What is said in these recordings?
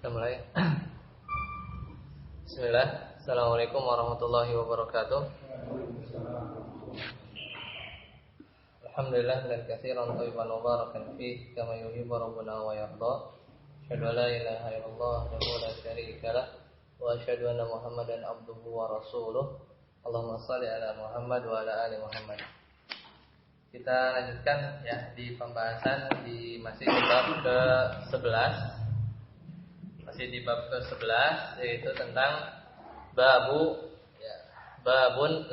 Kita mulai. Bismillah. Assalamualaikum warahmatullahi wabarakatuh. Alhamdulillah dan katsiran thayyiban mubarakan fihi kama yuhibbu rabbuna wa yarda. Asyhadu an la ilaha illallah wa la syarika lah wa asyhadu anna Muhammadan abduhu wa rasuluh. Allahumma shalli ala Muhammad wa ala ali Muhammad. Kita lanjutkan ya di pembahasan di masih di bab ke-11. Masih di bab ke-11 yaitu tentang babun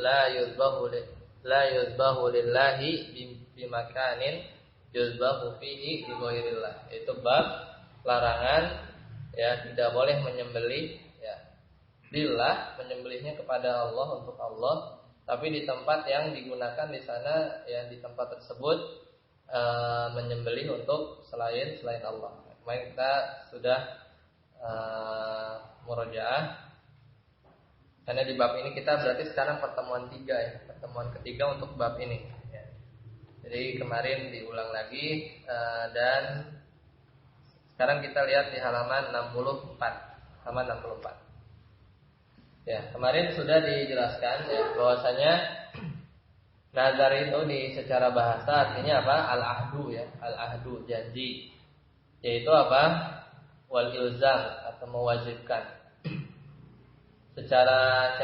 la yuzbahu lillahi bimakanin yuzbahu fihi li ghairillah. Itu bab larangan ya tidak boleh menyembelih ya lillah, menyembelihnya kepada Allah untuk Allah, tapi di tempat yang digunakan di sana ya di tempat tersebut menyembelih untuk selain Allah. Kemarin kita sudah murojaah. Karena di bab ini kita berarti sekarang pertemuan ketiga untuk bab ini ya. Jadi kemarin diulang lagi dan sekarang kita lihat di halaman 64. Ya, kemarin sudah dijelaskan ya bahwasanya nazar itu secara bahasa artinya apa? Al-ahdu ya, al-ahdu janji. Yaitu apa? Wal ilzam atau mewajibkan. Secara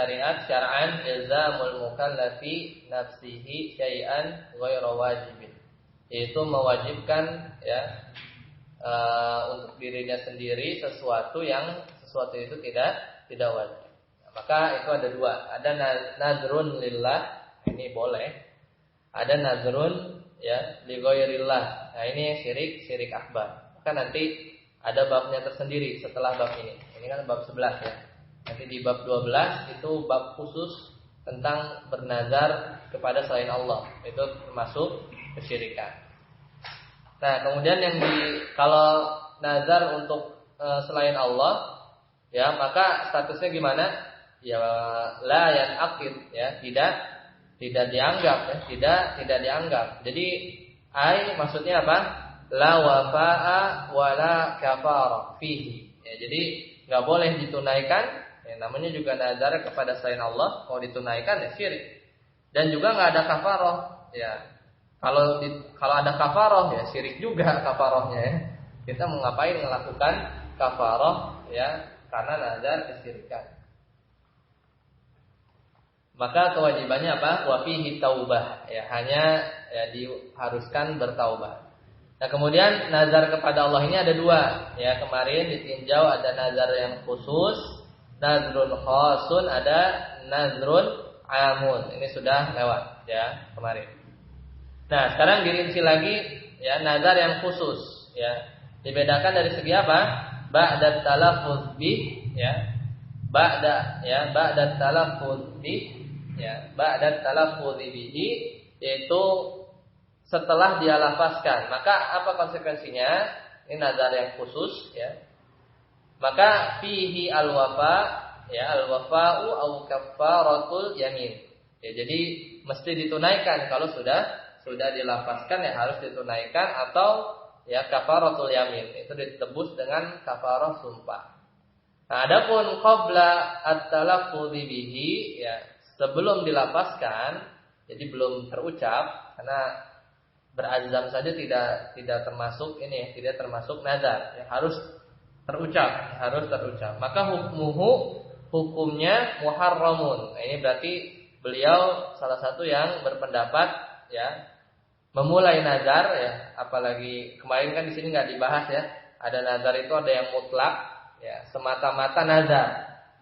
syar'an ilzamul mukallafi nafsihi syai'an ghairu wajibin. Yaitu mewajibkan ya untuk dirinya sendiri sesuatu itu tidak wajib. Nah, maka itu ada dua. Ada nazrun lillah, ini boleh. Ada nazrun ya li ghairillah. Nah, ini syirik akbar. Maka nanti ada babnya tersendiri setelah bab ini. Ini kan bab 11 ya. Nanti di bab 12 itu bab khusus tentang bernazar kepada selain Allah. Itu termasuk kesyirikan. Nah, kemudian kalau nazar untuk selain Allah ya, maka statusnya gimana? Ya la yanaqid ya, tidak dianggap ya, tidak dianggap. Jadi maksudnya apa? La wafa'a wa la kafara fihi. Ya, jadi enggak boleh ditunaikan. Ya, namanya juga nazar kepada selain Allah, kalau ditunaikan ya syirik. Dan juga enggak ada kafarah. Ya. Kalau ada kafarah ya syirik juga kafarahnya ya. Kita mau ngapain melakukan kafarah ya karena nazar kesyirikan. Maka kewajibannya apa? Wa fihi taubah. Ya, hanya ya diharuskan bertaubat. Nah, kemudian nazar kepada Allah ini ada dua. Ya, kemarin ditinjau ada nazar yang khusus, nazrun khasun, ada nazrun amun. Ini sudah lewat ya kemarin. Nah, sekarang dirinci lagi ya nazar yang khusus ya. Dibedakan dari segi apa? Ba'da talaffuz bih ya. Ba'da talaffuz bih ya. Ba'da talaffuz bihi yaitu setelah dia lafazkan. Maka apa konsekuensinya? Ini nazar yang khusus ya. Maka fihi al-wafa ya, al-wafa'u au kaffaratul yamin. Ya, jadi mesti ditunaikan kalau sudah dilafazkan ya harus ditunaikan, atau ya kafaratul yamin itu ditebus dengan kafarah sumpah. Nah, adapun qabla at-talaffuz bihi ya, sebelum dilafazkan jadi belum terucap, karena berazam saja tidak termasuk ini ya, tidak termasuk nazar ya, harus terucap. Maka hukumnya muharramun. Nah, ini berarti beliau salah satu yang berpendapat ya memulai nazar ya, apalagi kemarin kan di sini nggak dibahas ya. Ada nazar itu ada yang mutlak ya, semata-mata nazar,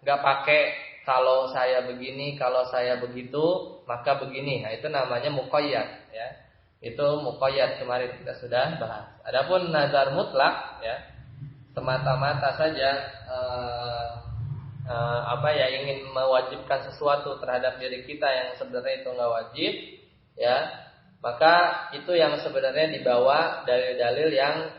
nggak pakai kalau saya begini, kalau saya begitu maka begini. Nah, itu namanya muqayyad ya. Itu muqayyad kemarin kita sudah bahas. Adapun nazar mutlak ya, semata-mata saja ingin mewajibkan sesuatu terhadap diri kita yang sebenarnya itu enggak wajib ya, maka itu yang sebenarnya dibawa dalil-dalil yang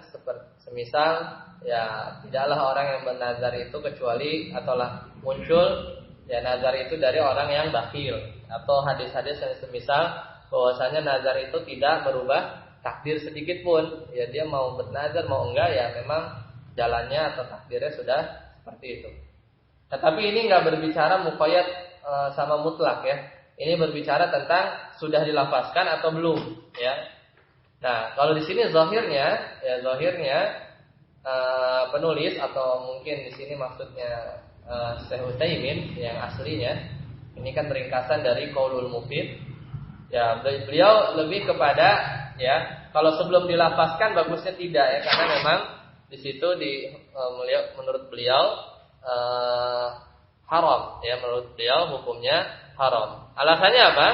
semisal ya tidaklah orang yang bernazar itu kecuali ataulah muncul ya nazar itu dari orang yang bakhil, atau hadis-hadis yang semisal bahwasanya nazar itu tidak berubah takdir sedikit pun. Ya dia mau bernazar mau enggak ya memang jalannya atau takdirnya sudah seperti itu. Nah, tapi ini nggak berbicara muqayyad sama mutlak ya. Ini berbicara tentang sudah dilafazkan atau belum ya. Nah, kalau di sini zahirnya penulis atau mungkin di sini maksudnya Syekh Utsaimin yang aslinya ini kan ringkasan dari Qaulul Mufid. Ya, beliau lebih kepada ya, kalau sebelum dilafazkan bagusnya tidak ya, karena memang di situ menurut beliau haram ya, menurut beliau hukumnya haram. Alasannya apa?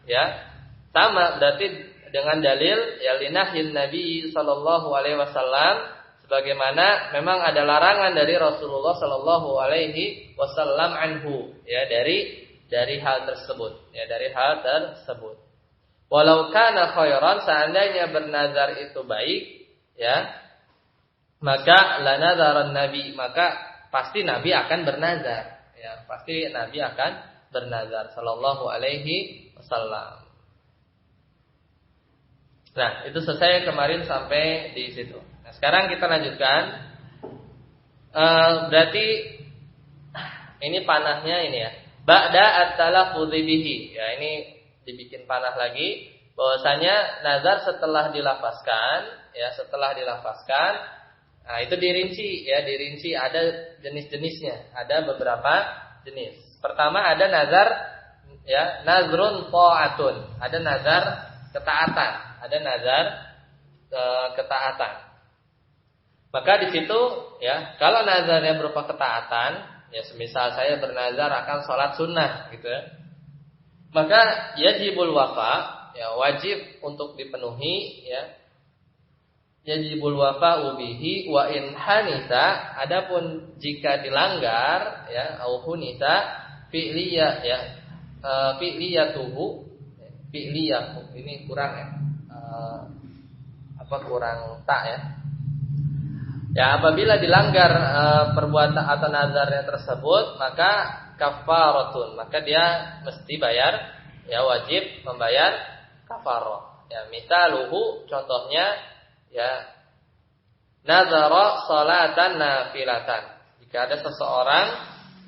Ya, sama berarti dengan dalil ya linahyin Nabi sallallahu alaihi wasallam, sebagaimana memang ada larangan dari Rasulullah sallallahu alaihi wasallam anhu ya, dari hal tersebut ya, dari hal tersebut. Walau kana khairan, seandainya bernazar itu baik ya, maka lanadzaran nabi, maka pasti Nabi akan bernazar ya, pasti Nabi akan bernazar sallallahu alaihi wasallam. Nah, itu selesai kemarin sampai di situ. Nah, sekarang kita lanjutkan. Berarti ini panahnya ini ya. Ba'da at-talaffudzi bihi. Ya, ini dibikin panah lagi. Bahwasanya nazar setelah dilafazkan, ya, nah itu dirinci ya, ada jenis-jenisnya, ada beberapa jenis. Pertama ada nazar ya, nazrun ta'atun, ada nazar ketaatan, ketaatan. Maka di situ ya, kalau nazarnya berupa ketaatan, ya semisal saya bernazar akan sholat sunnah gitu ya, maka yajibul wafa, ya wajib untuk dipenuhi ya. Yajibul wafa'u bihi wa in hanisa, adapun jika dilanggar ya, au hunisa fi'liyah ya, fi'liyatuhu, fi'liyah ini kurang ya, kurang tak ya. Ya, apabila dilanggar perbuatan atau nazarnya tersebut, maka kafaratun, maka dia mesti bayar ya, wajib membayar kafarah. Ya, misaluhu, contohnya ya, nazara salatan nafilatan. Jika ada seseorang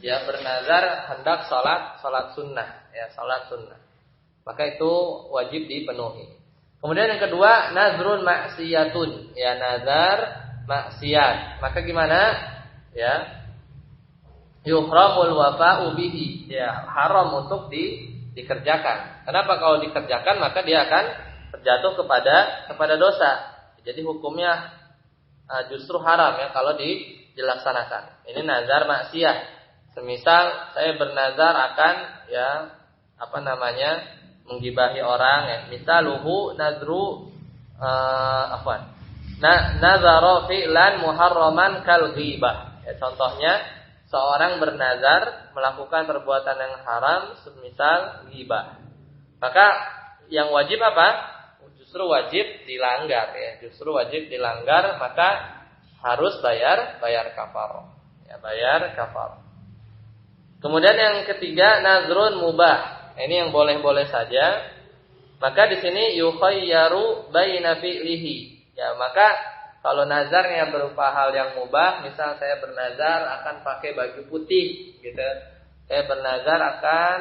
ya bernazar hendak salat sunnah ya, salat sunnah, maka itu wajib dipenuhi. Kemudian yang kedua, nazrun maksiyatun, ya nazar maksiat. Maka gimana? Ya, yuhramul wafa'u bihi, ya haram untuk dikerjakan. Kenapa? Kalau dikerjakan maka dia akan terjatuh kepada dosa. Jadi hukumnya justru haram ya kalau dilaksanakan. Ini nazar maksiat. Semisal saya bernazar akan ya menggibahi orang ya. Misaluhu nazru nazara fi'lan muharraman kal ghibah. Ya, contohnya seorang bernazar melakukan perbuatan yang haram semisal ghibah. Maka yang wajib apa? Justru wajib dilanggar ya, maka harus bayar kafarah. Ya, bayar kafarah. Kemudian yang ketiga, nazrun mubah. Ini yang boleh-boleh saja. Maka di sini yukhayyaru baina fi'lihi. Ya, maka kalau nazarnya berupa hal yang mubah, misal saya bernazar akan pakai baju putih gitu. Saya bernazar akan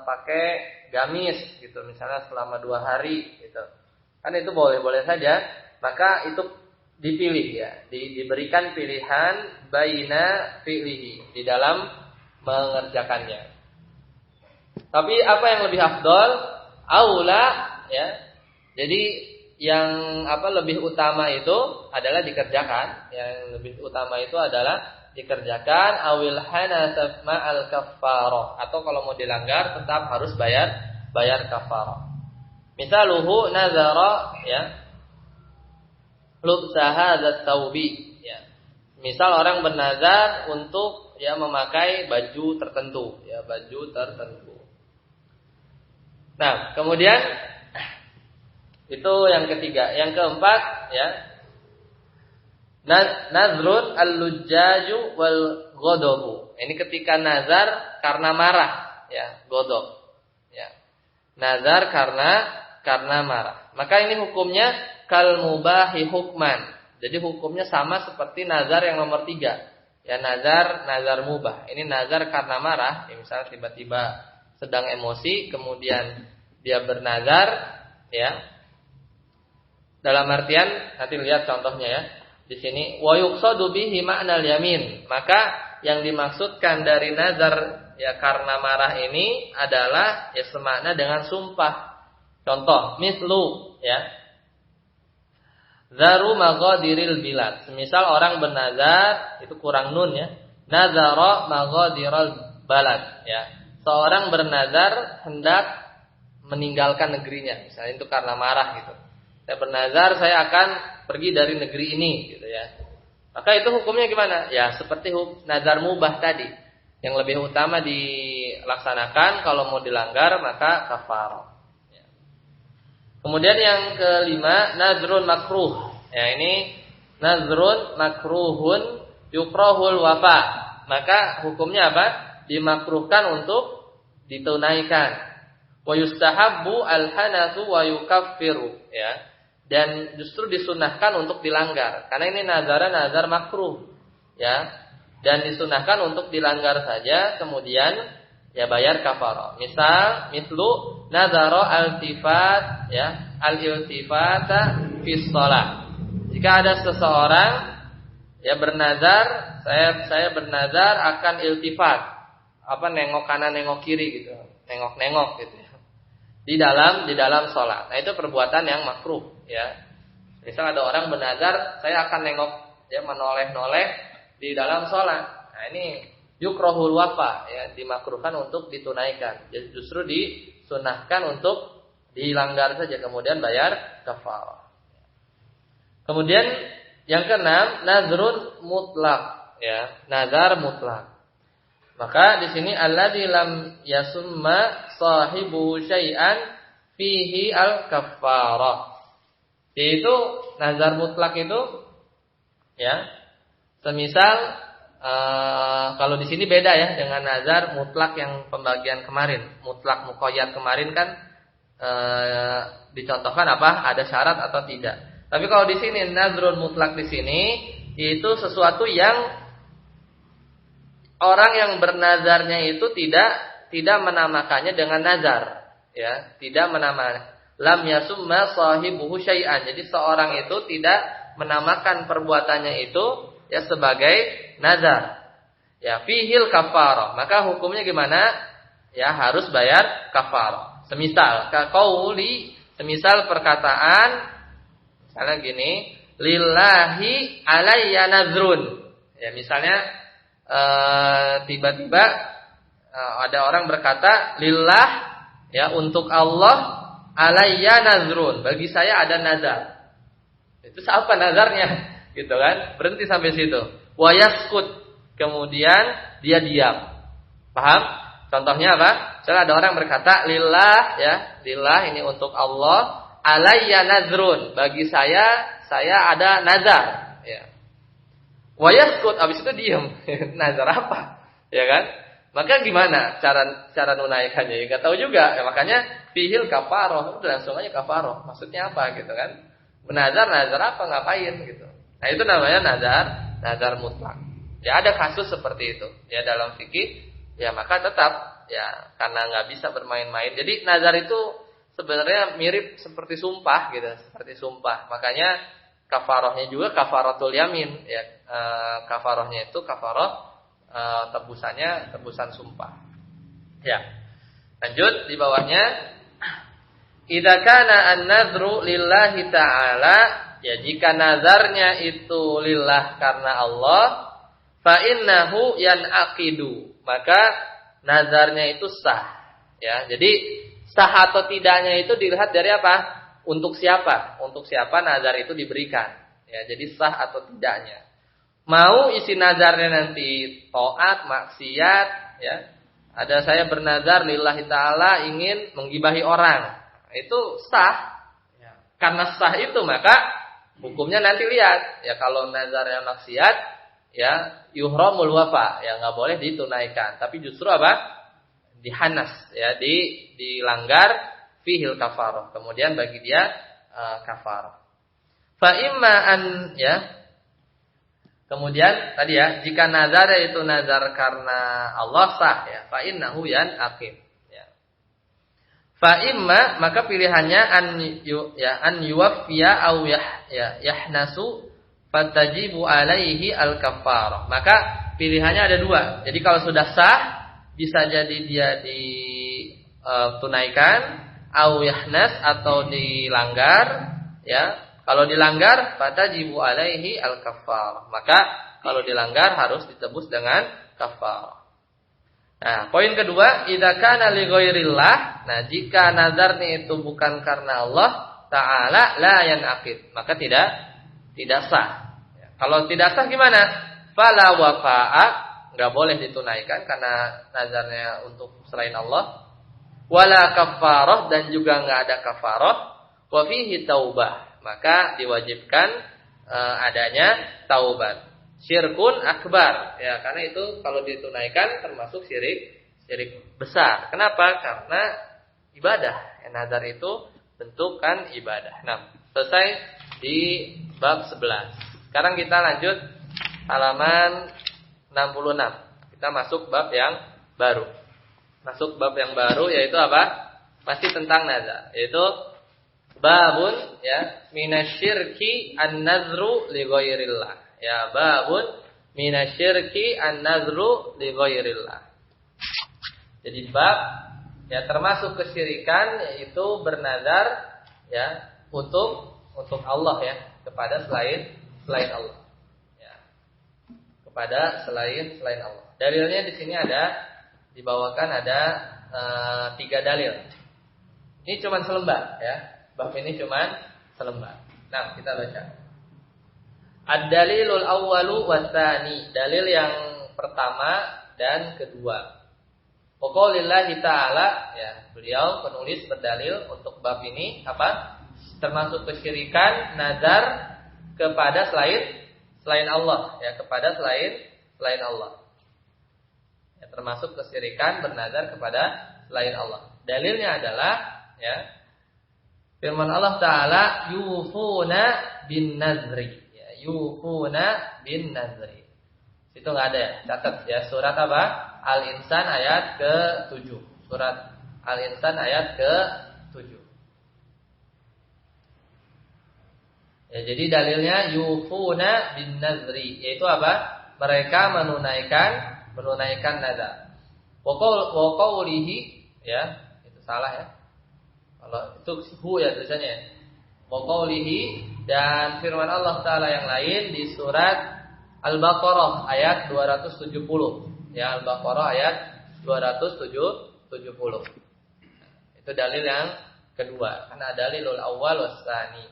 pakai gamis gitu, misalnya selama 2 hari gitu. Kan itu boleh-boleh saja. Maka itu dipilih ya, diberikan pilihan baina fi'lihi di dalam mengerjakannya. Tapi apa yang lebih afdol? Aula ya. Jadi yang lebih utama itu adalah dikerjakan. Yang lebih utama itu adalah dikerjakan, awil hanasaf ma'al kafarah, atau kalau mau dilanggar tetap harus bayar kafarah. Misaluhu nazara ya, lubsa hadzal thawbi ya. Misal orang bernazar untuk ya memakai baju tertentu ya, Nah, kemudian itu yang ketiga. Yang keempat ya, nazrun al-lujjaju wal ghadabu. Ini ketika nazar karena marah ya, ghadab. Ya. Nazar karena marah. Maka ini hukumnya kal mubahi hukman. Jadi hukumnya sama seperti nazar yang nomor 3. Ya nazar mubah. Ini nazar karena marah. Ya, misalnya tiba-tiba sedang emosi, kemudian dia bernazar, ya. Dalam artian nanti lihat contohnya ya. Di sini wa yuqsadu bihi ma'nal yamin. Maka yang dimaksudkan dari nazar ya karena marah ini adalah ya semakna dengan sumpah. Contoh, mislu ya. Zaru maghadiril bilad. Semisal orang bernazar, itu kurang nun ya. Nazara maghadiral balad ya. Seorang bernazar hendak meninggalkan negerinya, misalnya itu karena marah gitu. Saya bernazar saya akan pergi dari negeri ini gitu ya. Maka itu hukumnya gimana? Ya seperti nazar mubah tadi. Yang lebih utama dilaksanakan, kalau mau dilanggar maka kafarah. Kemudian yang kelima, nazrun makruh. Ya ini nazrun makruhun yukrahul wafa. Maka hukumnya apa? Dimakruhkan untuk ditunaikan. Wa yustahabbu al-hanatsu wa yukaffiru. Ya. Dan justru disunahkan untuk dilanggar. Karena ini nazar makruh. Ya. Dan disunahkan untuk dilanggar saja, kemudian ya bayar kafarah. Mislu nazara al-tifat ya, al-iltifata fi shalah. Jika ada seseorang ya bernazar, saya bernazar akan iltifat. Apa nengok kanan nengok kiri gitu. Nengok-nengok gitu ya. Di dalam salat. Nah, itu perbuatan yang makruh ya. Misal ada orang bernazar, saya akan nengok ya menoleh-noleh di dalam salat. Nah, ini yukrahul wafa ya, dimakruhkan untuk ditunaikan. Jadi justru disunahkan untuk dilanggar saja, kemudian bayar kafarah. Kemudian yang keenam, nazrun mutlak ya, nazar mutlak. Maka di sini alladzi lam yasumma sahibu syai'an fihi al-kaffarah. Yaitu nazar mutlak itu ya, semisal kalau di sini beda ya dengan nazar mutlak yang pembagian kemarin. Mutlak muqayyad kemarin kan dicontohkan apa? Ada syarat atau tidak. Tapi kalau di sini nazrun mutlak di sini itu sesuatu yang orang yang bernazarnya itu tidak menamakannya dengan nazar, ya, tidak menamakan. Lam yasumma sahibuhu syai'an. Jadi seorang itu tidak menamakan perbuatannya itu ya sebagai nazar. Ya, fihil kafarah. Maka hukumnya gimana? Ya harus bayar kafarah. Semisal semisal perkataan misalnya gini, lillahi alayya nazrun. Ya, misalnya tiba-tiba ada orang berkata, lillah ya untuk Allah alayya nazrun. Bagi saya ada nazar. Itu apa nazarnya? Gitu kan? Berhenti sampai situ. Wa yaskut. Kemudian dia diam. Paham? Contohnya apa? Misalnya ada orang berkata lillah ya, lillah ini untuk Allah, alayya nazrun. Bagi saya ada nazar, ya. Wa yaskut, habis itu diam. Nazar apa? Ya kan? Maka gimana cara nunaikannya? Ya enggak tahu juga. Ya, makanya fihil kafaroh, itu langsung aja kafaroh. Maksudnya apa gitu kan? Nazar apa ngapain gitu. Nah, itu namanya nazar mutlak. Ya ada kasus seperti itu. Ya dalam fikih, ya maka tetap ya karena enggak bisa bermain-main. Jadi nazar itu sebenarnya mirip seperti sumpah gitu, seperti sumpah. Makanya kafarohnya juga kafaratul yamin ya. Kafarohnya itu kafaroh tebusan sumpah. Ya. Lanjut di bawahnya. Idza kana an-nadhru lillahi ta'ala, ya jika nazarnya itu lillah karena Allah, fa innahu yanaqidu, maka nazarnya itu sah. Ya, jadi sah atau tidaknya itu dilihat dari apa? Untuk siapa? Untuk siapa nazar itu diberikan. Ya, jadi sah atau tidaknya. Mau isi nazarnya nanti taat, maksiat, ya. Ada saya bernazar lillahi ta'ala ingin menggibahi orang. Itu sah. Ya. Karena sah itu maka hukumnya nanti lihat. Ya kalau nazarnya maksiat, ya yuhramul wafa, ya enggak boleh ditunaikan. Tapi justru apa? Dihanas, ya dilanggar fihil kafarah. Kemudian bagi dia kafarah. Fa imma an ya. Kemudian tadi ya, jika nazar itu nazar karena Allah sah ya, fa innahu yanaqid ya. Fa imma maka pilihannya an yuwaffiya au yahnasu fatajibu alaihi al-kaffarah. Maka pilihannya ada dua. Jadi kalau sudah sah bisa jadi dia ditunaikan au yahnas atau dilanggar ya. Kalau dilanggar fatajibu alaihi al-kaffarah. Maka kalau dilanggar harus ditebus dengan kaffarah. Nah, poin kedua, idza kana li ghairillah. Nah, jika nazarnya itu bukan karena Allah Ta'ala la yanaqid, maka tidak sah. Kalau tidak sah gimana? Fala wafa'a, enggak boleh ditunaikan karena nazarnya untuk selain Allah. Wala kaffarah, dan juga enggak ada kafarah. Wa fihi taubah, maka diwajibkan adanya taubat. Syirkun akbar, ya, karena itu kalau ditunaikan termasuk syirik besar. Kenapa? Karena ibadah. Nazar itu bentuk kan ibadah. Nah, selesai di bab 11. Sekarang kita lanjut halaman 66. Kita masuk bab yang baru. Masuk bab yang baru yaitu apa? Masih tentang nazar, yaitu babun ya minasyirki an-nazru li ghairillah. Ya, babun minasyirki an-nazru li ghairillah. Jadi bab ya termasuk kesyirikan yaitu bernazar ya untuk Allah ya, kepada selain Allah. Ya. Kepada selain Allah. Dalilnya di sini dibawakan ada 3 dalil. Ini cuma selembar ya. Bab ini cuma selembar. Nah, kita baca. Ad-dalilul awwalu watsani. Dalil yang pertama dan kedua. Qaulillahi ta'ala, ya, beliau penulis berdalil untuk bab ini apa? Termasuk kesyirikan nazar kepada selain Allah, ya, kepada selain Allah. Ya, termasuk kesyirikan bernazar kepada selain Allah. Dalilnya adalah ya firman Allah Ta'ala yufuna bin nazri ya, yufuna bin nazri. Itu nggak ada ya, catat ya, surat apa? Al-Insan ayat ke-7. Surat Al-Insan ayat ke-7. Ya, jadi dalilnya yufuna bin nazri, yaitu apa? Mereka menunaikan nazar. Wa qawlihi ya, itu salah ya. Kalau itu hu ya tulisannya. Wa qaulihi, dan firman Allah Ta'ala yang lain di surat Al-Baqarah ayat 270. Ya, Al-Baqarah ayat 270. Itu dalil yang kedua. Karena dalilul awwal wassani.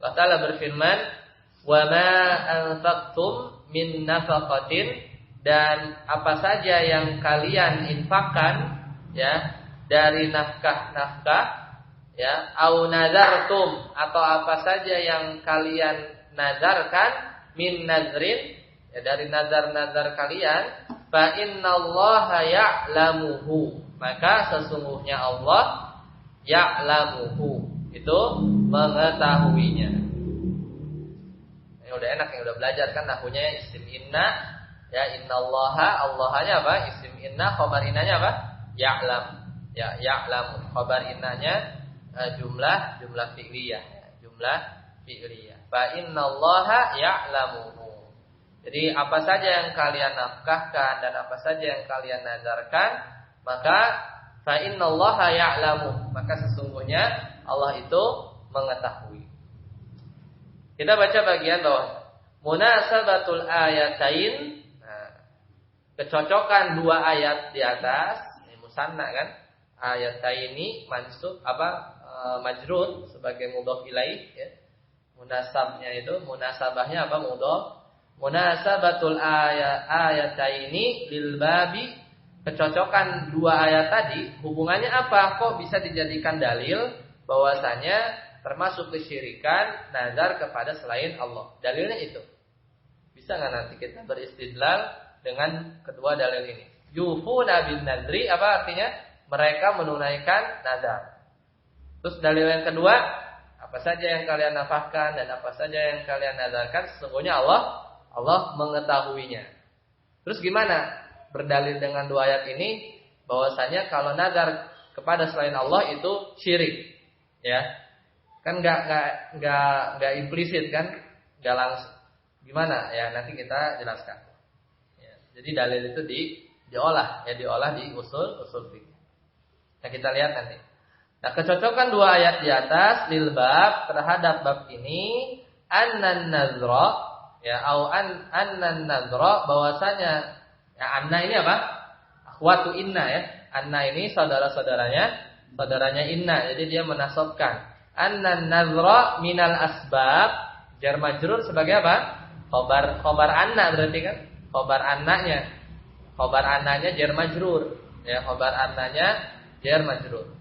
Allah Ta'ala berfirman, "Wa ma anfaqtum min nafaqatin," dan apa saja yang kalian infakkan ya dari nafkah ya, au nazartum, atau apa saja yang kalian nazarkan, min nazrin ya, dari nazar-nazar kalian, fa innallaha ya'lamuhu, maka sesungguhnya Allah ya'lamuhu, itu mengetahuinya. Ini udah enak, yang udah belajar kan nahunya isim inna ya, innallaha, Allahnya apa? Isim inna, khabar innanya apa? Ya'lam ya, ya'lamu, khabar innanya jumlah fi'liyah, jumlah fi'liyah. Fa innallaha ya'lamuhu. Jadi apa saja yang kalian nafkahkan dan apa saja yang kalian nazarkan, maka fa innallaha ya'lamu, maka sesungguhnya Allah itu mengetahui. Kita baca bagian bawah. Munasabatul ayatain. Nah, kecocokan dua ayat di atas, ini musanna kan? Ayataini mansub apa? Majrur sebagai mudhof ilaih ya. Munasabnya itu, munasabahnya apa? Mudhof. Munasabatul ayataini lil babi, kecocokan dua ayat tadi hubungannya apa? Kok bisa dijadikan dalil bahwasanya termasuk kesyirikan nazar kepada selain Allah? Dalilnya itu. Bisa nggak nanti kita beristidlal dengan kedua dalil ini? Yufuna bin nadri, apa artinya? Mereka menunaikan nazar. Terus dalil yang kedua Apa saja yang kalian nafkahkan dan apa saja yang kalian nadarkan, sesungguhnya Allah mengetahuinya. Terus gimana? Berdalil dengan dua ayat ini bahwasanya kalau nazar kepada selain Allah itu syirik, ya. Kan enggak implisit kan? Enggak langsung. Gimana? Ya, nanti kita jelaskan. Ya, jadi dalil itu diolah di usul fikih. Nah, kita lihat nanti. Nah, kecocokan dua ayat di atas lil bab terhadap bab ini annan nazra ya annan nazra bahwasanya ya anna ini apa? Akhwatu inna ya. Anna ini saudaranya inna. Jadi dia menasabkan annan nazra minal asbab jar majrur sebagai apa? Khobar anna berarti kan? Khobar annanya. Khobar annanya jar majrur. Ya, khobar annanya jar majrur.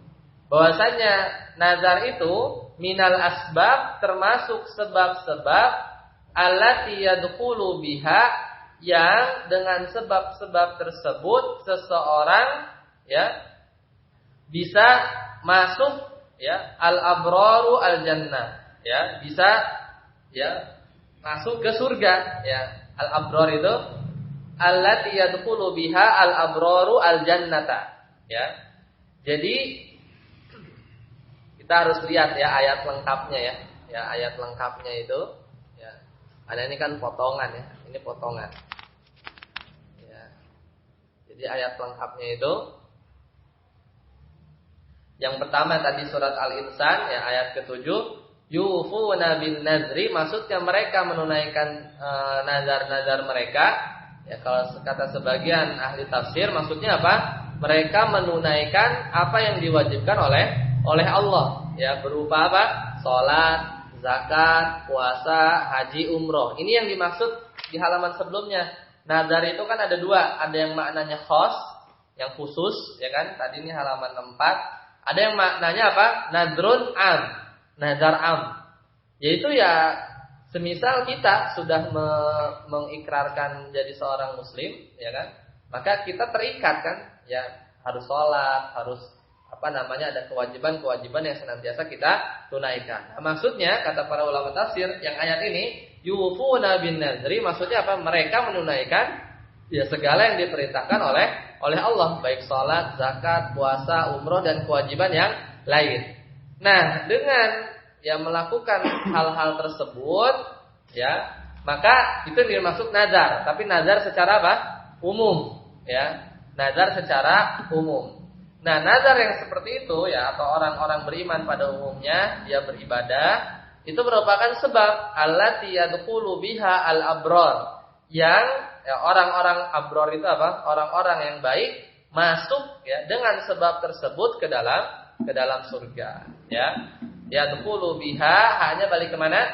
Bahwasanya nazar itu minal asbab termasuk sebab-sebab allati yadkhulu biha yang dengan sebab-sebab tersebut seseorang ya bisa masuk ya al-abraru al-jannah ya bisa ya masuk ke surga ya. Al-abrar itu allati yadkhulu biha al-abraru al-jannata ya. Jadi kita harus lihat ya ayat lengkapnya ya. Ya ayat lengkapnya itu ya. Ada ini kan potongan ya. Ini potongan. Ya. Jadi ayat lengkapnya itu yang pertama tadi surat Al-Insan ya ayat ke-7 yufuna bin nazri maksudnya mereka menunaikan nazar-nazar mereka ya kalau kata sebagian ahli tafsir maksudnya apa? Mereka menunaikan apa yang diwajibkan oleh Allah ya berupa apa? Salat, zakat, puasa, haji, umroh. Ini yang dimaksud di halaman sebelumnya. Nazar itu kan ada dua, ada yang maknanya khos, yang khusus ya kan? Tadi ini halaman 4. Ada yang maknanya apa? Nadrun am, nazar am. Yaitu ya semisal kita sudah mengikrarkan jadi seorang muslim ya kan? Maka kita terikat kan? Ya harus sholat, harus ada kewajiban-kewajiban yang senantiasa kita tunaikan. Nah, maksudnya kata para ulama tafsir yang ayat ini yufuna bin nazri maksudnya apa? Mereka menunaikan ya segala yang diperintahkan oleh Allah, baik salat, zakat, puasa, umroh dan kewajiban yang lain. Nah, dengan ya melakukan hal-hal tersebut ya, maka itu yang dimaksud nazar, tapi nazar secara apa? Umum ya. Nazar secara umum. Nah, nazar yang seperti itu ya atau orang-orang beriman pada umumnya dia beribadah itu merupakan sebab allati yadkhulu biha al-abrar yang ya, orang-orang abror itu apa? Orang-orang yang baik masuk ya dengan sebab tersebut ke dalam surga ya. Yadkhulu biha hanya balik ke mana?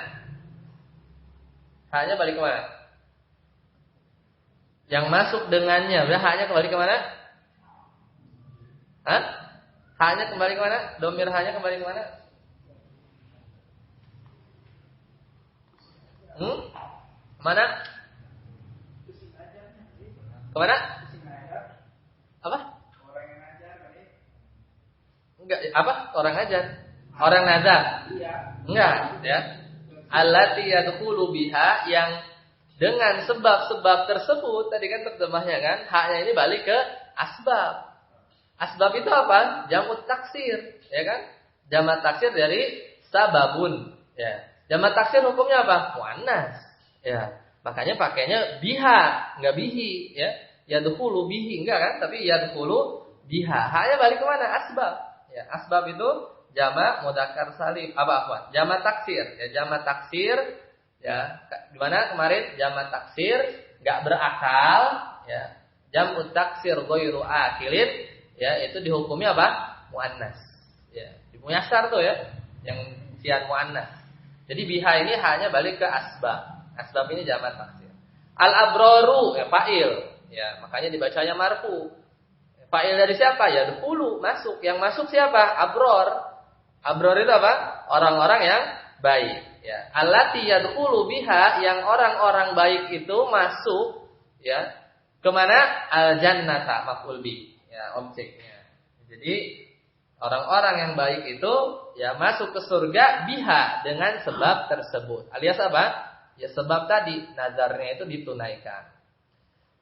Hanya balik ke mana? Yang masuk dengannya hanya kembali ke mana? Hah? Hanya kembali ke mana? Domir hanya kembali ke mana? Mana? Kemana? Apa? Enggak, apa? Orang ajar. Orang nazar. Enggak, ya. Allati yadkhulu biha yang dengan sebab-sebab tersebut tadi kan terjemahnya kan, haknya ini balik ke asbab. Asbab itu apa? Jamak taksir, ya kan? Jamak taksir dari sababun, ya. Jamak taksir hukumnya apa? Muannas, ya. Makanya pakainya biha, enggak bihi, ya. Yadkhulu bihi enggak kan? Tapi yadkhulu biha. Hanya balik ke mana? Asbab. Ya, asbab itu jamak mudzakkar salim. Apa? Jamak taksir, ya. Jamak taksir, ya. Gimana kemarin? Jamak taksir enggak berakal, ya. Jamak taksir ghairu akilin. Ya, itu dihukumi apa? Muannas. Ya, di Muyassar tuh ya, yang sian muannas. Jadi biha ini hanya balik ke asbab. Asbab ini jamak taksir. Al-abraru ya fa'il. Ya, makanya dibacanya marfu. Fa'il dari siapa? Ya dahulu masuk. Yang masuk siapa? Abror. Abror itu apa? Orang-orang yang baik. Ya, allati yadkhulu biha yang orang-orang baik itu masuk ya kemana? Al-jannata maf'ul bi. Ya, objeknya. Jadi Orang-orang yang baik itu ya masuk ke surga biha dengan sebab tersebut. Alias apa? Ya sebab tadi nazarnya itu ditunaikan.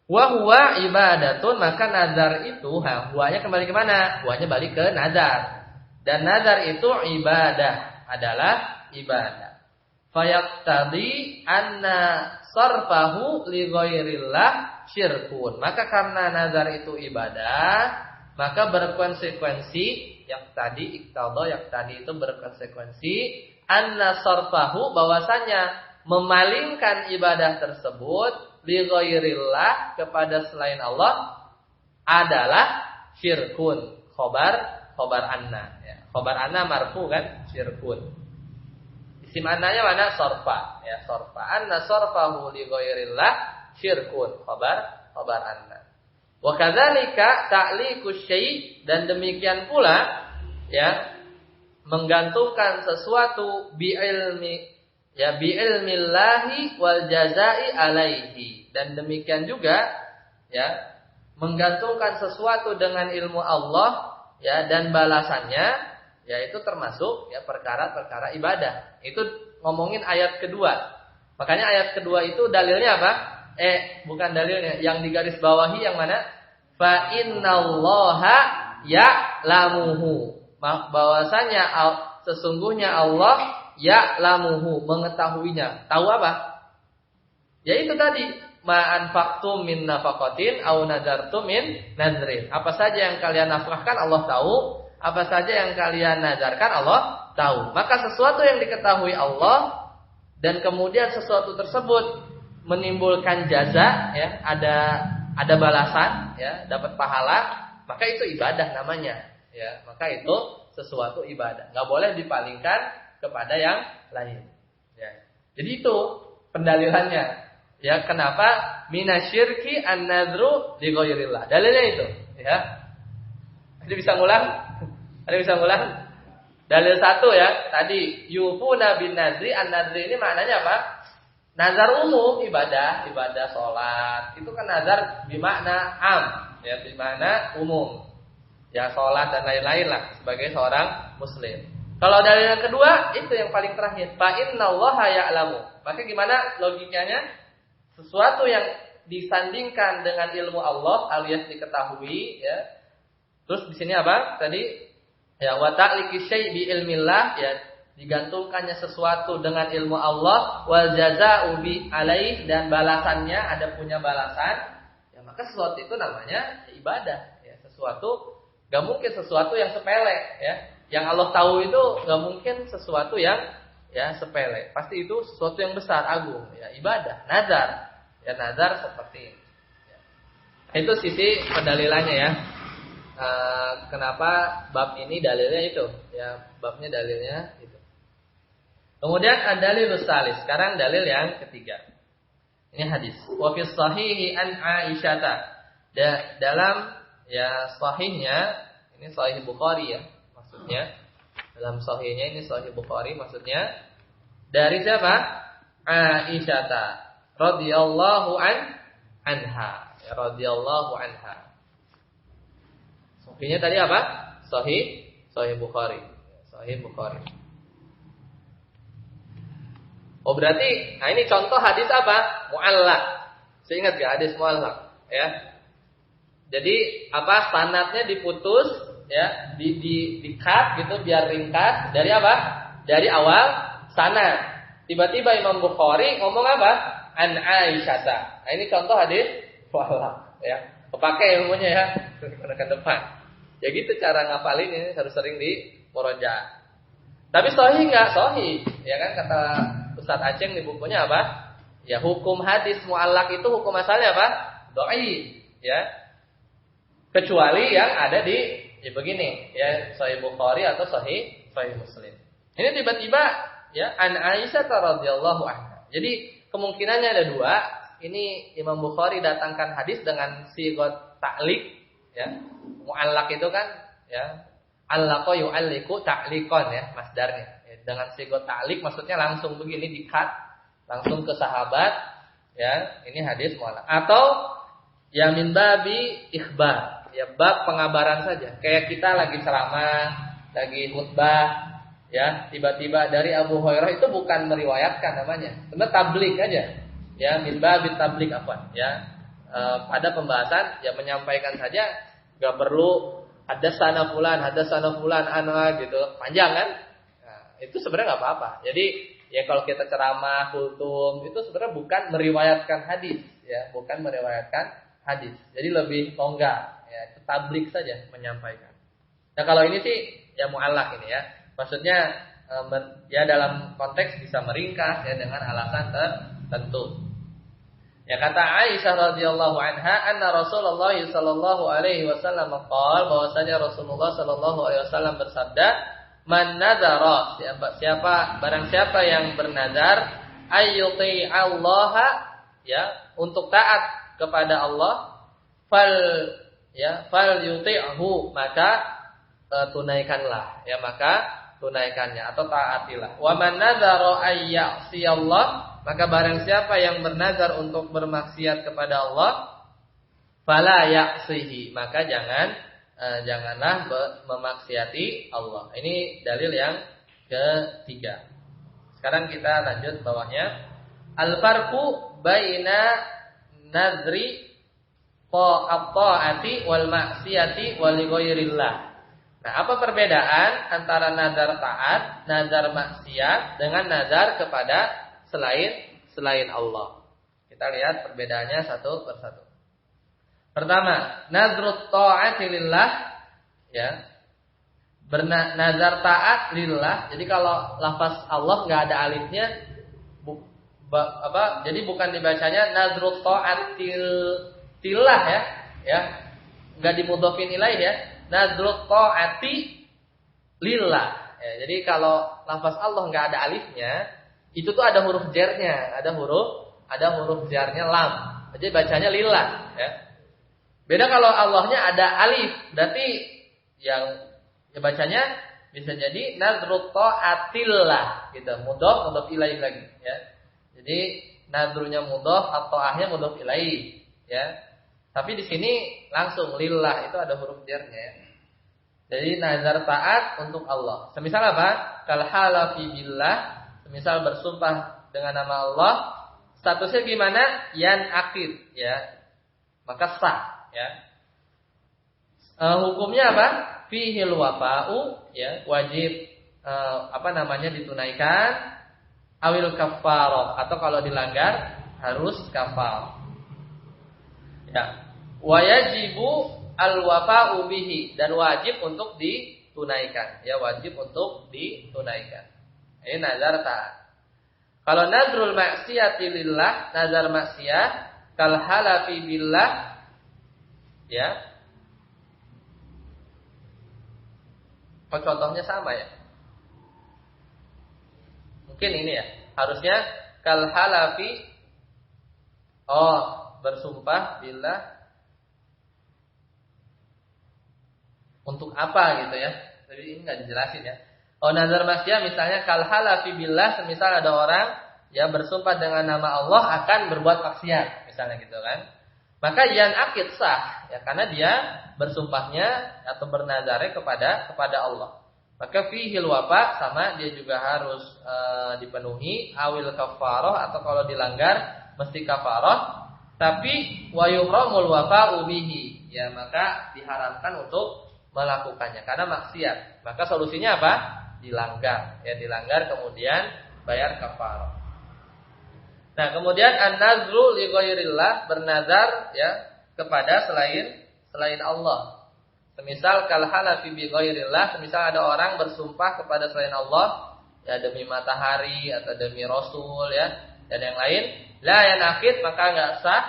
Wa huwa ibadatun, maka nazar itu huwanya kembali ke mana? Huwanya balik ke nazar. Dan nazar itu ibadah, adalah ibadah. Fayaqtadi anna sarfahu li ghairillah syirkun. Maka karena nazar itu ibadah, maka berkonsekuensi yang tadi itu berkonsekuensi anna sarfahu, bahwasanya memalingkan ibadah tersebut li ghairillah kepada selain Allah adalah syirkun. Khobar anna ya. Khobar anna marfu kan, syirkun. Isim annanya mana? Sarfa ya, sarfa. Anna sarfahu li ghairillah syirkun. Khobar anna. Wa kadzalika ta'liqu syai', dan demikian pula ya menggantungkan sesuatu bi ilmillahi wal jazai alaihi, dan demikian juga ya menggantungkan sesuatu dengan ilmu Allah ya dan balasannya, yaitu termasuk ya perkara-perkara ibadah. Itu ngomongin ayat kedua. Makanya ayat kedua itu dalilnya apa? Bukan dalilnya, yang digaris bawahi yang mana? Fa innallaha ya'lamuhu. Bahwasanya sesungguhnya Allah ya'lamuhu, mengetahuinya. Tahu apa? Ya itu tadi, ma anfaqtum min nafaqatin aw nadartum min nadrin. Apa saja yang kalian nafkahkan Allah tahu, apa saja yang kalian nadarkan Allah tahu. Maka sesuatu yang diketahui Allah dan kemudian sesuatu tersebut menimbulkan jaza ya, ada balasan ya, dapat pahala, maka itu ibadah namanya ya. Maka itu sesuatu ibadah. Enggak boleh dipalingkan kepada yang lain ya. Jadi itu pendalilannya. Ya, kenapa minasyirki an-nadru li ghairillah? Dalilnya itu, ya. Ada bisa ngulang? Ada bisa ngulang? Dalil satu ya, tadi yufuna bin nadri, an-nadri ini maknanya apa? Nazar umum, ibadah salat. Itu kan nazar bermakna am, ya, bermakna umum. Ya, salat dan lain-lain lah sebagai seorang muslim. Kalau dalil yang kedua, itu yang paling terakhir. Fa innallaha ya'lamu. Maka gimana logikanya? Sesuatu yang disandingkan dengan ilmu Allah alias diketahui ya. Terus di sini apa? Tadi ya wa ta'liqi syai' bi ilmillah ya, digantungkannya sesuatu dengan ilmu Allah, wal jazaa'u bi alaih, dan balasannya ada punya balasan. Ya maka sesuatu itu namanya ya, ibadah ya. Sesuatu enggak mungkin sesuatu yang sepele ya. Yang Allah tahu itu enggak mungkin sesuatu yang ya sepele. Pasti itu sesuatu yang besar, agung ya, ibadah, nazar. Ya nazar seperti ini. Ya. Itu sisi pendalilannya ya. Kenapa bab ini dalilnya itu? Ya, babnya dalilnya itu. Kemudian ada dalil salis. Sekarang dalil yang ketiga. Ini hadis. Wa fi shahihi an Aisyata. Dalam ya sahihnya, ini sahih Bukhari ya, maksudnya. Dalam sahihnya ini sahih Bukhari maksudnya. Dari siapa? Aisyata radhiyallahu anha. Ya, radhiyallahu anha. Sahihnya tadi apa? Sahih Bukhari. Sahih Bukhari. Oh berarti, nah ini contoh hadis apa? Mu'allaq. Seingat gak hadis mu'allaq? Ya. Jadi apa? Sanadnya diputus, ya, di-cut gitu biar ringkas. Dari apa? Dari awal sanad. Tiba-tiba Imam Bukhari ngomong apa? An Aisyata. Nah ini contoh hadis mu'allaq. Ya. Kepakai ilmunya ya ke depan. Ya gitu cara ngapalin ini, harus sering di murojaah. Tapi sahih enggak? Sahih. Ya kan kata Ustaz Aceh di bukunya apa? Ya hukum hadis mu'allaq itu hukum asalnya apa? Dhaif, ya. Kecuali yang ada di ya begini, ya Sahih Bukhari atau Sahih Muslim. Ini tiba-tiba ya an Aisyah radhiyallahu anha. Jadi kemungkinannya ada dua. Ini Imam Bukhari datangkan hadis dengan sigot ta'liq ya. Mu'allaq itu kan ya allaqa yu'alliqu ta'liqan ya masdarnya. Ya, dengan sigot ta'liq maksudnya langsung begini di-cut langsung ke sahabat ya. Ini hadis mu'allaq. Atau ya min babi ikhbar, ya bab pengabaran saja. Kayak kita lagi ceramah lagi khutbah, ya, tiba-tiba dari Abu Hurairah, itu bukan meriwayatkan namanya, sebenarnya tablik aja, ya, min babit tablik apa, ya, pada pembahasan, ya menyampaikan saja, nggak perlu hadatsana fulan anwa gitu, panjang kan? Nah, itu sebenarnya nggak apa-apa. Jadi ya kalau kita ceramah, kultum, itu sebenarnya bukan meriwayatkan hadis, ya, bukan meriwayatkan hadis. Jadi lebih longgar, ya, tablik saja menyampaikan. Nah kalau ini sih ya mu'allaq ini ya. Maksudnya ya dalam konteks bisa meringkas ya dengan alasan tertentu. Ya kata Aisyah radhiyallahu anha, anna Rasulullah sallallahu alaihi wasallam qala, bahwasanya Rasulullah sallallahu alaihi wasallam bersabda, man nadzara, barang siapa yang bernazar ayyuti Allah, ya, untuk taat kepada Allah, fal yuti'hu, maka tunaikanlah, ya, maka tunaikannya atau taatilah. Wa man nadzara ayyasiyallah, maka barang siapa yang bernazar untuk bermaksiat kepada Allah, fala ya'sihi, maka janganlah memaksiati Allah. Ini dalil yang ketiga. Sekarang kita lanjut bawahnya. Al-farqu baina nadri ta'ati wal maksiati wa li ghairillah. Nah, apa perbedaan antara nazar taat, nazar maksiat dengan nazar kepada selain Allah? Kita lihat perbedaannya satu persatu. Pertama, nazrut ta'ati lillah, ya. Bernazar taat lillah. Jadi kalau lafaz Allah enggak ada alifnya, jadi bukan dibacanya nazrut ta'atil tillah, ya. Enggak dimudhofin ilaih, ya. Nazrut ta'ati lillah. Ya, jadi kalau lafaz Allah enggak ada alifnya, itu tuh ada huruf jarnya, ada huruf jarnya lam. Jadi bacanya lillah, ya. Beda kalau Allahnya ada alif, berarti yang bacanya bisa jadi nazrut ta'atillah gitu, mudhof ilaih lagi, ya. Jadi nazrunya mudhof atau ahnya mudhof ilaih, ya. Tapi di sini langsung lillah, itu ada huruf jarnya, ya. Jadi nazar taat untuk Allah. Semisal apa? Kal halafi billah, semisal bersumpah dengan nama Allah, statusnya gimana? Yan akid, ya. Maka sah, ya. Hukumnya apa? Fihil wafa'u, ya, wajib ditunaikan, awil kafarah, atau kalau dilanggar harus kafar. Ya. Wajibu al-wafa'u bihi, dan wajib untuk ditunaikan, ya, wajib untuk ditunaikan. Ini nazar taat. Kalau nazrul maksiyati lillah, nazar maksiyah, kal halafi billah, ya. Contohnya sama, ya. Mungkin ini, ya. Harusnya kal halafi, bersumpah billah untuk apa gitu, ya. Jadi ini enggak dijelasin, ya. Nazar maksiyah misalnya kal halafi billah, semisal ada orang ya bersumpah dengan nama Allah akan berbuat maksiat, misalnya gitu kan. Maka yan akid sah, ya, karena dia bersumpahnya atau bernazarnya kepada Allah. Maka fihil wafa, sama dia juga harus dipenuhi, awil kafarah, atau kalau dilanggar mesti kafarah. Tapi wa yuhramul wafa'u bihi, ya, maka diharamkan untuk melakukannya karena maksiat. Maka solusinya apa? Dilanggar, ya, dilanggar kemudian bayar kafarah. Nah, kemudian an-nazru li ghairillah, bernazar, ya, kepada selain Allah. Semisal kal halafi bi ghairillah, semisal ada orang bersumpah kepada selain Allah, ya, demi matahari atau demi Rasul, ya, dan yang lain, la yanaqid, maka enggak sah.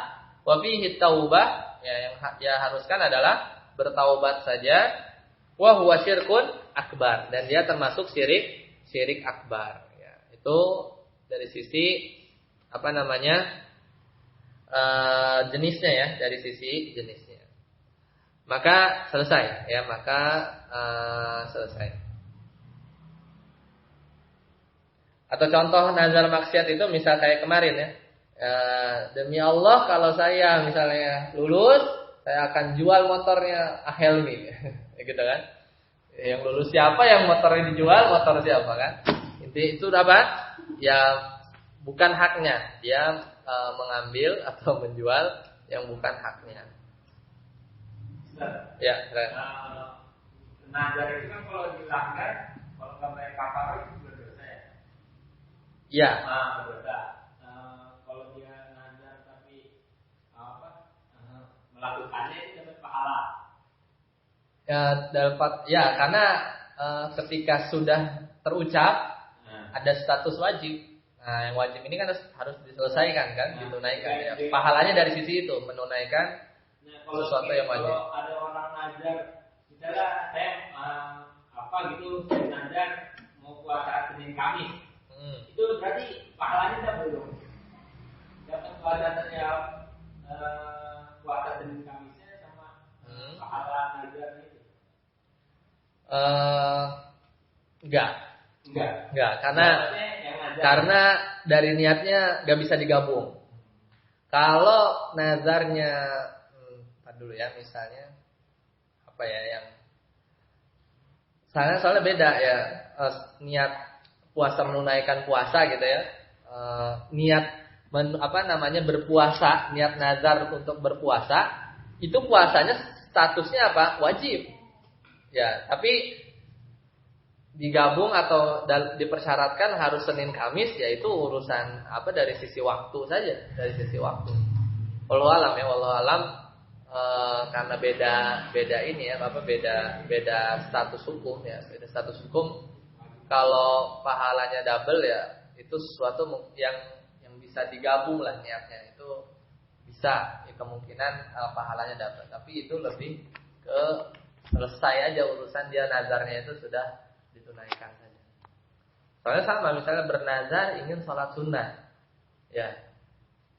Wa fihi taubah, ya, yang dia haruskan adalah bertaubat saja. Wa huwa syirkun akbar, dan dia termasuk syirik akbar, ya. Itu dari sisi jenisnya, ya, dari sisi jenisnya. Maka selesai, ya, selesai. Atau contoh nazar maksiat itu misal kayak kemarin, ya. Demi Allah kalau saya misalnya lulus, saya akan jual motornya Helmi, gitu kan. Yang lulus siapa, yang motornya dijual, motor siapa kan? Itu apa? Ya bukan haknya. Dia mengambil atau menjual yang bukan haknya. Ya, nazar itu kan kalau dilanggar, kalau nggak bayar kafarah itu berdosa ya? Iya. Berdosa. Kalau dia nazar tapi melakukannya itu dapat pahala. Ya dapat, ya karena ketika sudah terucap ada status wajib. Nah, yang wajib ini kan harus diselesaikan kan, ditunaikan. Ya. Pahalanya dari sisi itu menunaikan sesuatu yang wajib. Kalau ada orang nazar, misalnya saya gitu nazar mau puasa Senin Kamis, itu berarti pahalanya belum dapat pahalanya puasa Senin Kamisnya sama pahala nazar itu. Enggak, karena dari niatnya nggak bisa digabung. Kalau nazarnya, dulu ya, misalnya apa ya yang soalnya beda ya, niat puasa menunaikan puasa gitu ya, niat berpuasa, niat nazar untuk berpuasa, itu puasanya statusnya apa? Wajib. Ya, tapi digabung atau dipersyaratkan harus Senin Kamis, yaitu urusan dari sisi waktu saja, dari sisi waktu. Wallahu alam, karena beda ini ya, beda status hukum ya, beda status hukum. Kalau pahalanya double ya, itu sesuatu yang bisa digabung lah niatnya, itu bisa ya, kemungkinan pahalanya double. Tapi itu lebih ke selesai aja urusan, dia nazarnya itu sudah ditunaikan saja. Soalnya sama, misalnya bernazar ingin sholat sunnah, ya,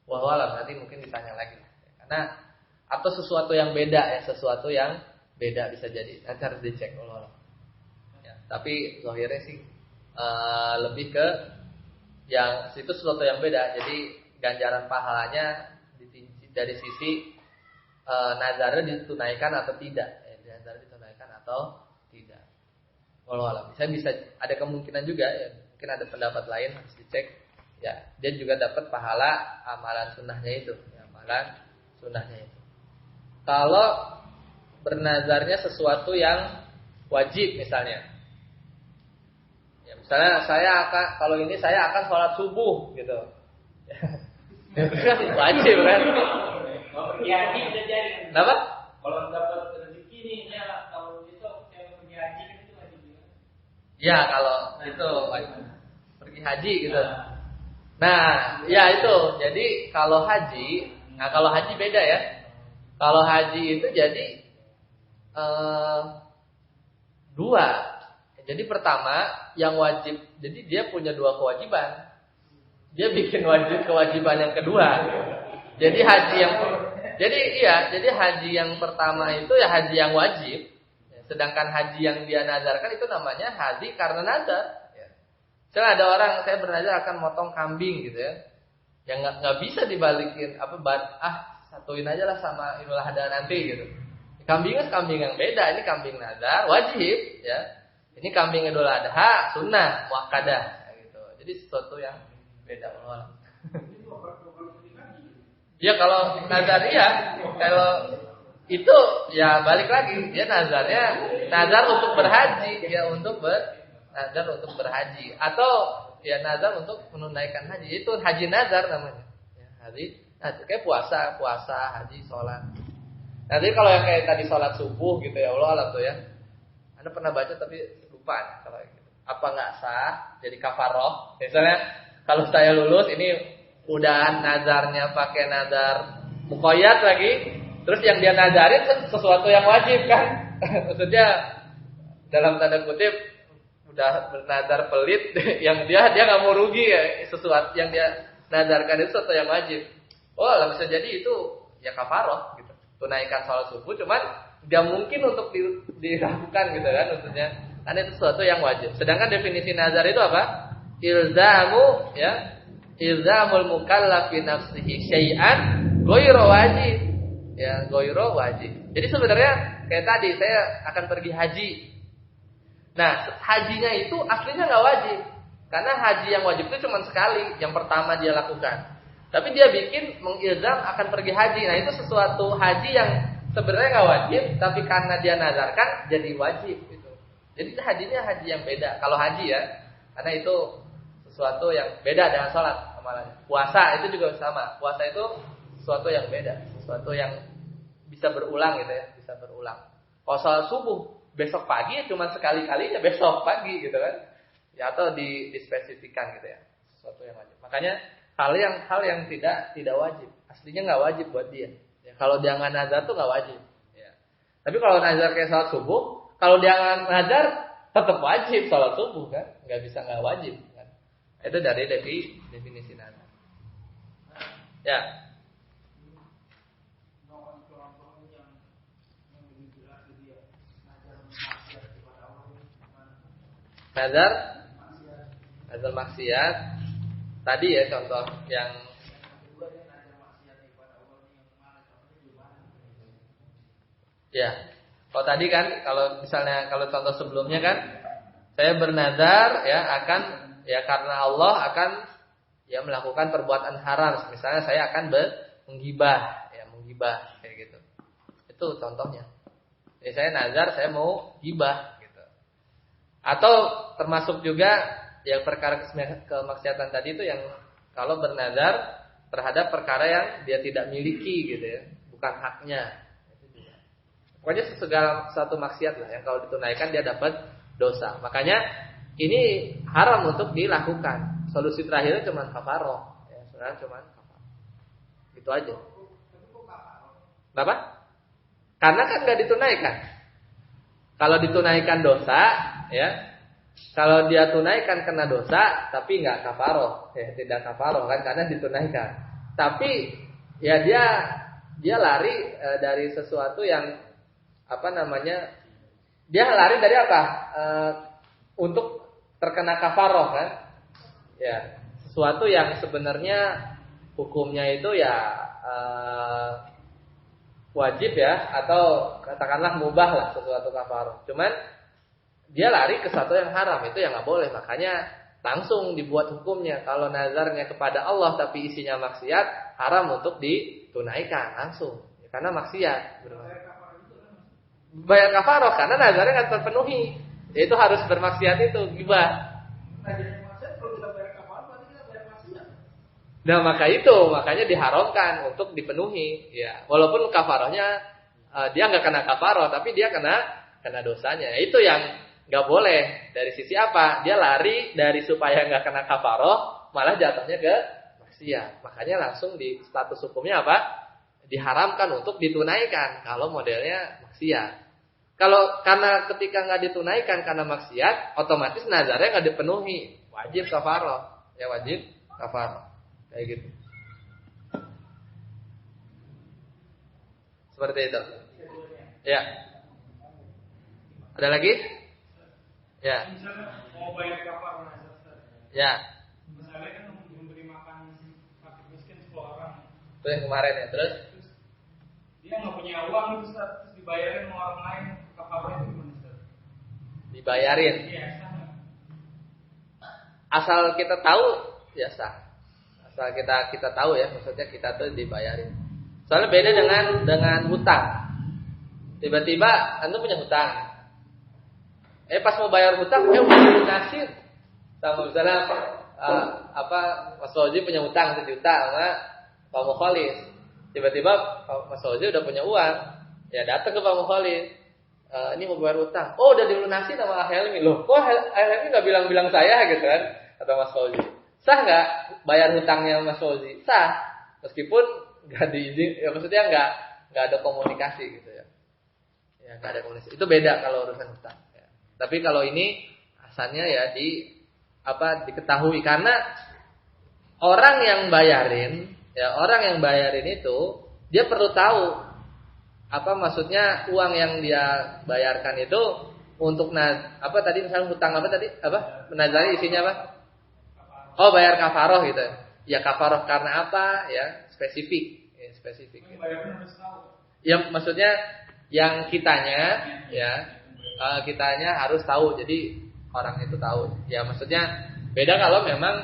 wallahualam, nanti mungkin ditanya lagi, karena atau sesuatu yang beda ya, sesuatu yang beda bisa jadi, nanti harus dicek wallahualam. Ya, tapi zahirnya sih lebih ke yang itu sesuatu yang beda, jadi ganjaran pahalanya dari sisi nazarnya ditunaikan atau tidak, ya, nazarnya ditunaikan atau tidak. Wallahualam. Bisa ada kemungkinan juga ya, mungkin ada pendapat lain, harus dicek. Ya, dia juga dapat pahala amalan sunnahnya itu, ya, amalan sunnahnya itu. Kalau bernazarnya sesuatu yang wajib misalnya, ya, misalnya kalau ini saya akan sholat subuh gitu, ya, wajib kan? Ya, ini bisa jadi. Kenapa? Kalau dapat rezeki nih, kalau itu saya pergi haji itu wajib juga. Ya, kalau itu wajib pergi haji gitu. Nah, ya itu. Jadi kalau haji beda ya. Kalau haji itu jadi dua. Jadi pertama yang wajib, jadi dia punya dua kewajiban. Dia bikin kewajiban yang kedua. Jadi haji yang pertama itu ya haji yang wajib. Sedangkan haji yang dia nazarkan itu namanya haji karena nazar. Misalnya ada orang, saya bernazar akan motong kambing gitu ya, yang nggak bisa dibalikin satuin aja lah sama Idul Adha nanti gitu. Kambingnya kambing yang beda, ini kambing nazar wajib ya. Ini kambing Idul Adha sunnah muakkadah gitu. Jadi sesuatu yang beda Allah. Ya kalau nazar iya, kalau itu ya balik lagi, dia nazar untuk berhaji, ya nazar untuk berhaji, atau ya nazar untuk menunaikan haji, itu haji nazar namanya. Ya, haji kayak puasa, haji, sholat. Nanti kalau yang kayak tadi sholat subuh gitu ya, Allah alam tuh ya. Anda pernah baca tapi lupa kalau gitu. Apa nggak sah jadi kafaroh? Misalnya kalau saya lulus ini udah nazarnya pakai nazar muqayyad lagi, terus yang dia nazarin sesuatu yang wajib kan? Maksudnya dalam tanda kutip udah bernazar pelit, yang dia nggak mau rugi ya, sesuatu yang dia nazarkan itu sesuatu yang wajib. Oh, bisa jadi itu ya kafaroh gitu. Tunaikan sholat subuh, cuman nggak mungkin untuk dilakukan gitu kan, maksudnya karena itu sesuatu yang wajib. Sedangkan definisi nazar itu apa? Ilzamul mukallafi nafsihi syai'an ghairu wajib. Ya, ghairu wajib. Jadi sebenarnya kayak tadi saya akan pergi haji. Nah, hajinya itu aslinya nggak wajib. Karena haji yang wajib itu cuma sekali, yang pertama dia lakukan. Tapi dia bikin mengilzam akan pergi haji. Nah, itu sesuatu haji yang sebenarnya nggak wajib, tapi karena dia nazarkan jadi wajib gitu. Jadi hajinya haji yang beda. Kalau haji ya, karena itu sesuatu yang beda dengan sholat amalannya. Puasa itu juga sama. Puasa itu sesuatu yang beda, sesuatu yang bisa berulang gitu ya, bisa berulang. Kalau sholat subuh besok pagi ya cuma sekali-kalinya besok pagi gitu kan. Ya atau dispesifikan gitu ya, sesuatu yang wajib. Makanya hal yang tidak wajib, aslinya nggak wajib buat dia. Ya, kalau dia nggak nazar tuh nggak wajib. Ya. Tapi kalau nazar kayak sholat subuh, kalau dia nggak nazar tetap wajib sholat subuh kan, nggak bisa nggak wajib. Kan? Itu dari definisi nazar. Ya. Nazar maksiat. Tadi ya contoh yang ya. Kalau tadi kan kalau contoh sebelumnya kan saya bernazar ya akan ya karena Allah akan ya melakukan perbuatan haram. Misalnya saya akan menggibah kayak gitu. Itu contohnya. Ya saya nazar saya mau gibah gitu. Atau termasuk juga yang perkara kemaksiatan tadi itu yang kalau bernazar terhadap perkara yang dia tidak miliki gitu ya, bukan haknya. Pokoknya segala satu maksiat lah yang kalau ditunaikan dia dapat dosa. Makanya ini haram untuk dilakukan. Solusi terakhirnya cuma kafaroh. Ya, sebenarnya cuma kafaroh. Itu aja. Kenapa? Karena kan nggak ditunaikan. Kalau ditunaikan dosa, ya. Kalau dia tunaikan kena dosa, tapi nggak kafaroh, ya tidak kafaroh kan karena ditunaikan. Tapi ya dia lari dari sesuatu yang dia lari dari apa? Untuk terkena kafaroh kan? Ya, sesuatu yang sebenarnya hukumnya itu ya wajib ya atau katakanlah mubah lah sesuatu kafaroh. Cuman dia lari ke sesuatu yang haram, itu yang nggak boleh. Makanya langsung dibuat hukumnya. Kalau nazarnya kepada Allah tapi isinya maksiat, haram untuk ditunaikan langsung. Ya, karena maksiat. Bayar kafaroh karena nazarnya nggak terpenuhi. Itu harus bermaksiat itu gibah. Nah makanya diharamkan untuk dipenuhi. Ya, walaupun kafarohnya dia nggak kena kafaroh, tapi dia kena dosanya. Itu yang nggak boleh. Dari sisi apa? Dia lari dari supaya nggak kena kafaroh, malah jatuhnya ke maksiat. Makanya langsung di status hukumnya apa? Diharamkan untuk ditunaikan. Kalau modelnya maksiat. Kalau karena ketika nggak ditunaikan karena maksiat, otomatis nazarnya nggak dipenuhi, wajib kafaroh. Ya wajib kafaroh. Kayak gitu. Seperti itu. Ya. Ada lagi? Ya. Misalnya mau bayar kafaroh nazar. Ya. Misalnya kan memberi makan fakir miskin 10 orang. Itu yang kemarin ya. Terus dia nggak punya uang terus dibayarin sama orang lain, kafarohnya itu gimana Ustaz? Dibayarin. Iya, sama. Asal kita tahu ya sah. Asal kita tahu ya, maksudnya kita tuh dibayarin. Soalnya beda dengan hutang. Tiba-tiba anda punya hutang. Pas mau bayar hutang, udah lunasin. Sama misalnya Mas Fauzi punya hutang 1 juta sama Pak Mukhalis. Tiba-tiba Mas Fauzi udah punya uang, ya datang ke Pak Mukhalis. Ini mau bayar hutang. Oh, udah dilunasi sama Helmi. Loh, kok Helmi nggak bilang-bilang saya gitu kan? Kata Mas Fauzi. Sah nggak bayar hutangnya Mas Fauzi? Sah, meskipun nggak diizin, ya maksudnya nggak ada komunikasi gitu ya. Ya nggak ada komunikasi. Itu beda kalau urusan hutang. Ya. Tapi kalau ini asalnya ya diketahui karena orang yang bayarin itu dia perlu tahu apa maksudnya uang yang dia bayarkan itu untuk tadi misalnya hutang nazari isinya apa? Oh, bayar kafaroh gitu. Ya kafaroh karena apa? Ya spesifik. Ya, maksudnya yang kitanya ya kitanya harus tahu. Jadi orang itu tahu. Ya maksudnya beda kalau memang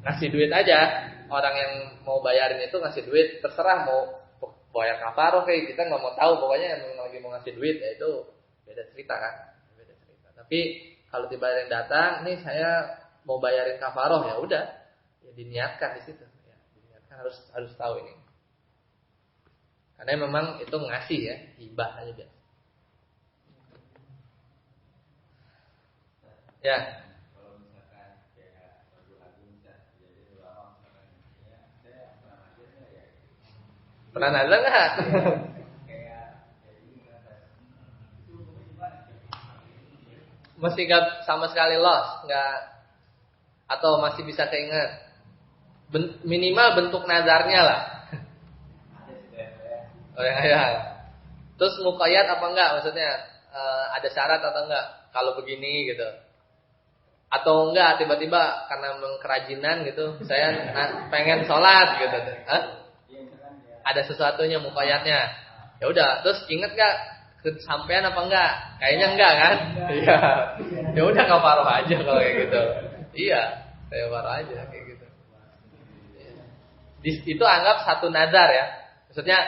ngasih duit aja. Orang yang mau bayarin itu ngasih duit, terserah mau bayar kafaroh kayak kita nggak mau tahu, pokoknya yang lagi mau ngasih duit ya itu beda cerita kan. Beda cerita. Tapi kalau dibayarin datang, nih saya mau bayarin kafaroh ya udah, ya diniatkan di situ. Ya, diniatkan harus tahu ini. Karena memang itu ngasih ya, hibah aja biasa. Ya. Kalau misalkan kayak lagu-lagu jadi ulama misalkan ya saya pernah ajarnya ya. Pernah nazar nggak? Kayak itu gimana? Mesti nggak sama sekali lost, nggak, atau masih bisa keinget. Minimal bentuk nazarnya lah. Oh ya. Terus muqayyad apa enggak? Maksudnya ada syarat atau enggak? Kalau begini gitu. Atau enggak tiba-tiba karena kerajinan gitu, saya pengen sholat gitu. Ada sesuatunya muqayyadnya. Ya udah, terus inget enggak kesampaian apa enggak? Kayaknya enggak kan? Iya. Ya udah kafaroh aja kalau kayak gitu. Iya, kafaroh aja kayak gitu. Itu anggap satu nazar ya. Maksudnya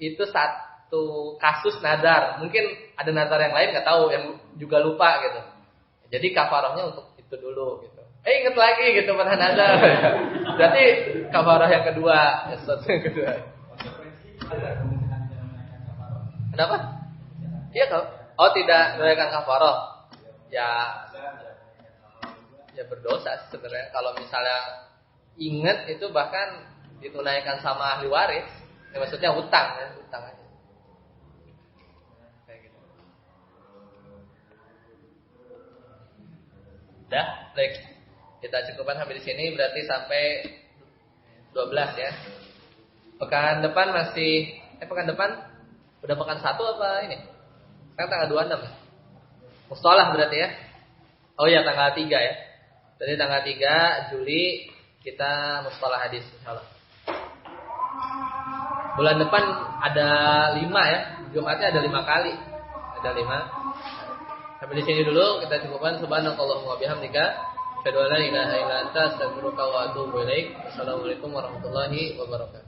itu satu kasus nazar. Mungkin ada nazar yang lain nggak tahu, yang juga lupa gitu. Jadi kafarohnya untuk itu dulu gitu. Inget lagi gitu pernah nazar. Berarti kafaroh yang kedua, sesuatu yang kedua. Kenapa? Iya kau. Oh tidak menunaikan kafaroh. Ya berdosa sebenarnya. Kalau misalnya ingat itu bahkan ditunaikan sama ahli waris. Ya, maksudnya hutang ya, hutang aja. Kayak gitu. Udah, baik. Kita cukupkan sampai di sini berarti sampai 12 ya. Pekan depan masih pekan depan udah pekan 1 apa ini? Sekarang tanggal 26 ya. Mustalah berarti ya. Oh iya tanggal 3 ya. Jadi tanggal 3 Juli kita mustalah hadis insyaallah. Bulan depan ada 5 ya. Jumatnya ada 5 kali. Ada 5. Sampai di sini dulu kita cukupkan. Subhanakallahumma wa bihamdika asyhadu an la ilaha illa anta astaghfiruka wa atubu ilaik. Wassalamualaikum warahmatullahi wabarakatuh.